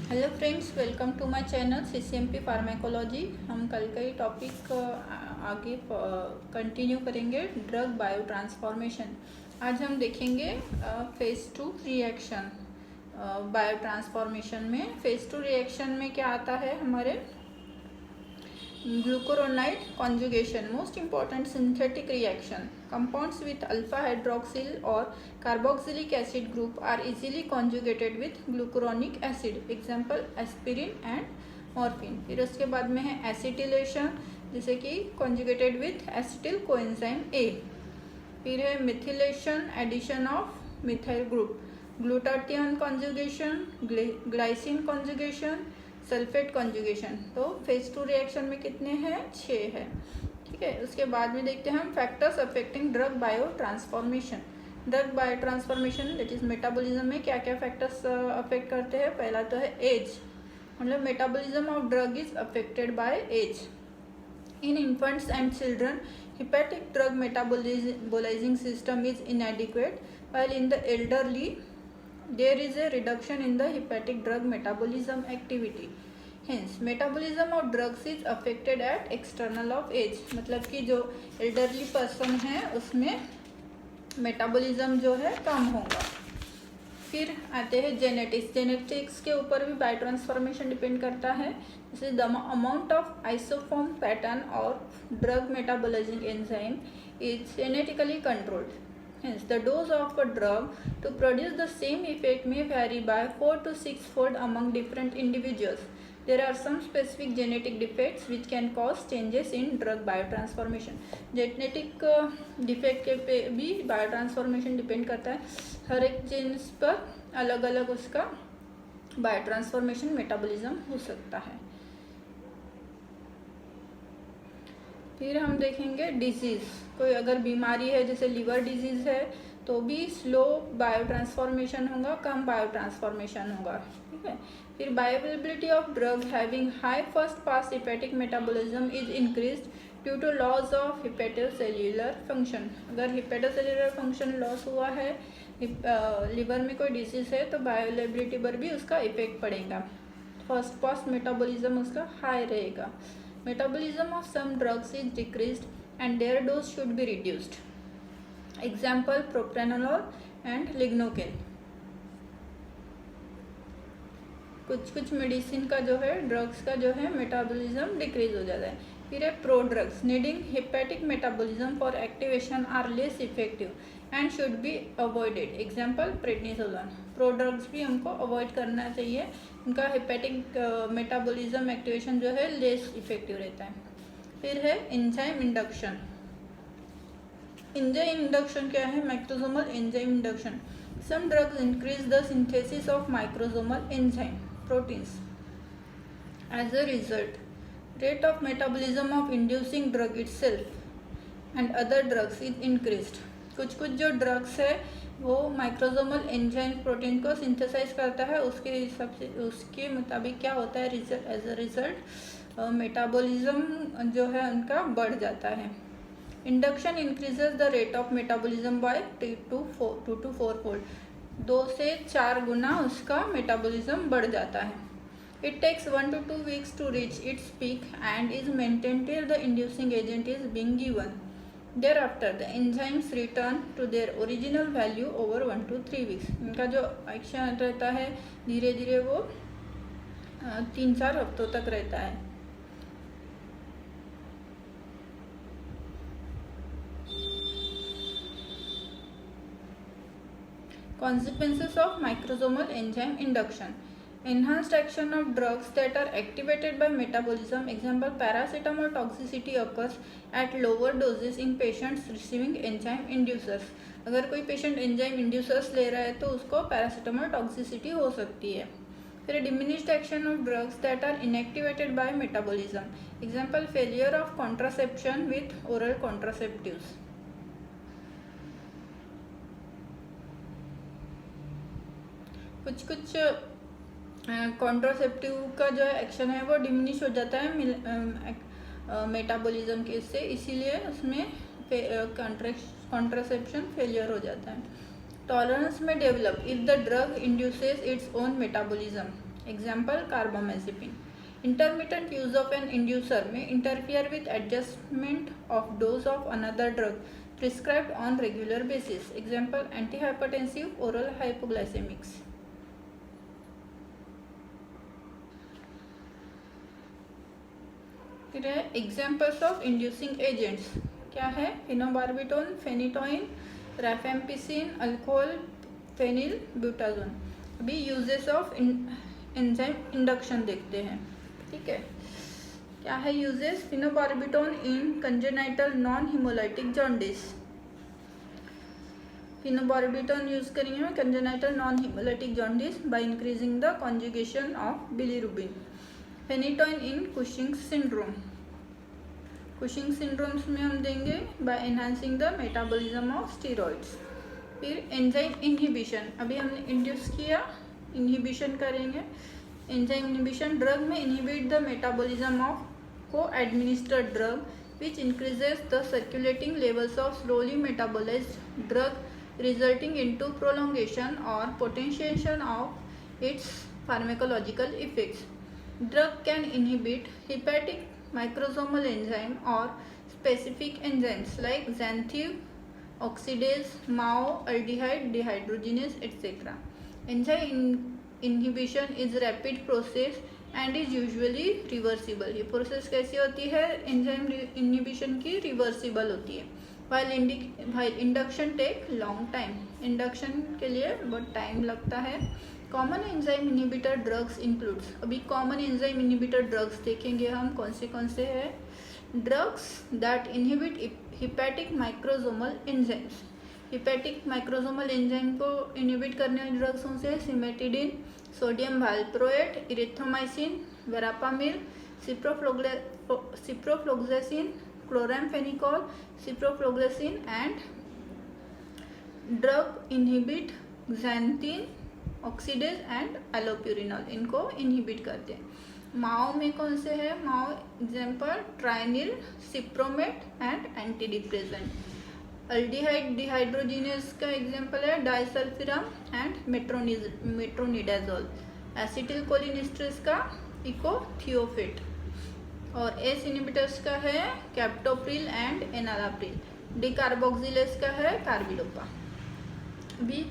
Hello friends, welcome to my channel CCMP pharmacology. हम कल का ही टॉपिक आगे कंटिन्यू करेंगे, ड्रग बायो ट्रांसफॉर्मेशन। आज हम देखेंगे फेज 2 रिएक्शन। बायो ट्रांसफॉर्मेशन में फेज 2 रिएक्शन में क्या आता है हमारे glucuronide conjugation, most important synthetic reaction. Compounds with alpha hydroxyl or carboxylic acid group are easily conjugated with glucuronic acid. Example aspirin and morphine. फिर उसके बाद में है acetylation, जैसे कि conjugated with acetyl coenzyme A. फिर है methylation, addition of methyl group. Glutathione conjugation, glycine conjugation, sulphate conjugation. तो फेज 2 रिएक्शन में कितने हैं? 6 है। ठीक है, उसके बाद में देखते हैं हम factors affecting drug bio transformation. Drug bio transformation that is metabolism में क्या क्या फैक्टर्स अफेक्ट करते हैं? पहला तो है एज, मतलब metabolism of drug is affected by age. In infants and children hepatic drug metabolizing system is inadequate, while in the elderly there is a reduction in the hepatic drug metabolism activity. Hence metabolism of drugs is affected at external of age, मतलब कि जो elderly person है उसमें metabolism जो है कम होगा। फिर आते हैं जेनेटिक्स के ऊपर भी बायो ट्रांसफॉर्मेशन डिपेंड करता है। जैसे the amount of isoform pattern और drug metabolising enzyme is genetically controlled. Hence, the dose of a drug to produce the same effect may vary by 4 to 6-fold among different individuals. There are some specific genetic defects which can cause changes in drug biotransformation. Genetic defect के पे भी biotransformation depend करता है। हर एक jeans पर अलग अलग उसका biotransformation मेटाबॉलिज्म हो सकता है। फिर हम देखेंगे डिजीज़। कोई अगर बीमारी है जैसे लिवर डिजीज़ है तो भी स्लो बायो ट्रांसफॉर्मेशन होगा, कम बायो ट्रांसफॉर्मेशन होगा। ठीक है, फिर bioavailability of drug having high first pass hepatic metabolism is increased due to loss of hepatocellular function. अगर हेपेटोसेल्युलर फंक्शन लॉस हुआ है, लिवर में कोई डिजीज़ है तो बायोअवेलेबिलिटी पर भी उसका इफेक्ट पड़ेगा। फर्स्ट पास मेटाबॉलिज्म उसका हाई रहेगा। Metabolism of some drugs is decreased and their dose should be reduced. Example propranolol and lignocaine. कुछ मेडिसिन का जो है, ड्रग्स का जो है मेटाबॉलिज्म डिक्रीज हो जाता है। फिर है pro drugs needing hepatic metabolism for activation are less effective and should be avoided. Example prednisolone. Pro drugs भी हमको अवॉइड करना चाहिए, उनका हेपेटिक मेटाबॉलिज्म एक्टिवेशन जो है लेस इफेक्टिव रहता है। फिर है एंजाइम इंडक्शन। एंजाइम इंडक्शन क्या है? Microsomal enzyme induction. Some drugs increase the synthesis of microsomal enzyme proteins. As a result, rate of metabolism of inducing drug itself and other drugs is increased. कुछ जो drugs है वो microsomal enzyme protein को synthesise करता है, उसके हिसाब से उसके मुताबिक क्या होता है result? As a result metabolism जो है उनका बढ़ जाता है। Induction increases the rate of metabolism by 2 to 4 fold. 2 से 4 गुना उसका मेटाबॉलिज्म बढ़ जाता है। It takes 1 to 2 weeks to reach its peak and is maintain till the inducing agent is being given. Thereafter the enzymes return to their original value over 1 to 3 weeks। इनका जो action रहता है धीरे धीरे वो 3-4 हफ्तों तक रहता है। Consequences of microsomal enzyme induction. Enhanced action of drugs that are activated by metabolism. Example paracetamol toxicity occurs at lower doses in patients receiving enzyme inducers. अगर कोई पेशेंट एंजाइम इंड्यूसर्स ले रहा है तो उसको पैरासीटामोल टॉक्सिसिटी हो सकती है। फिर diminished action of drugs that are inactivated by metabolism. Example failure of contraception with oral contraceptives. कुछ कॉन्ट्रासेप्टिव का जो एक्शन है वो डिमिनिश हो जाता है मेटाबॉलिज्म के से, इसीलिए उसमें कॉन्ट्रासेप्शन फेलियर हो जाता है। टॉलरेंस में develop if the drug induces its own metabolism. Example carbamazepine. Intermittent use of an inducer may interfere with adjustment of dose of another drug prescribed on regular basis. Example, antihypertensive oral hypoglycemics. फिर है examples of inducing agents. क्या है? Phenobarbitone, phenytoin, rifampicin, alcohol, phenylbutazone. अभी uses of enzyme induction देखते हैं. ठीक है, क्या है uses? Phenobarbitone in congenital non haemolytic jaundice. Phenobarbitone use करेंगे congenital non haemolytic jaundice by increasing the conjugation of bilirubin. Phenytoin in Cushing syndrome. Cushing syndromes में हम देंगे by enhancing the metabolism of steroids. फिर enzyme inhibition. अभी हमने induce किया, inhibition करेंगे. Enzyme inhibition, drug में inhibit the metabolism of co-administered drug which increases the circulating levels of slowly metabolized drug, resulting into prolongation or potentiation of its pharmacological effects. Drug can inhibit hepatic microsomal enzyme or specific enzymes like xanthine oxidase, MAO, aldehyde dehydrogenase, etc. Enzyme inhibition is rapid process and is usually reversible. ये process कैसी होती है? Enzyme inhibition की reversible होती है. While induction take long time. Induction के लिए बहुत टाइम लगता है. Common enzyme inhibitor drugs includes. अभी कॉमन एंजाइम इनहिबिटर ड्रग्स देखेंगे हम कौन से हैं. Drugs that inhibit hepatic microsomal enzymes. Hepatic microsomal enzyme को इनहिबिट करने वाले ड्रग्स कौन से हैं? Cimetidine, sodium valproate, erythromycin, verapamil, ciprofloxacin, chloramphenicol, सिप्रोफ्लोक्सेसिन and drug inhibit xanthine oxidase and allopurinol. इनको इनहिबिट करते हैं. माओ में कौन से है? MAO example tranyl, cypromate and antidepressant. Aldehyde dehydrogenase का एग्जाम्पल है disulfiram and metronidazole. Acetyl cholinesterase का इकोथियोफेट. और एस इनहिबिटर्स का है कैप्टोप्रिल एंड एनालाप्रिल. डिकार्बोक्सिलेज का है कार्बिडोपा. अभी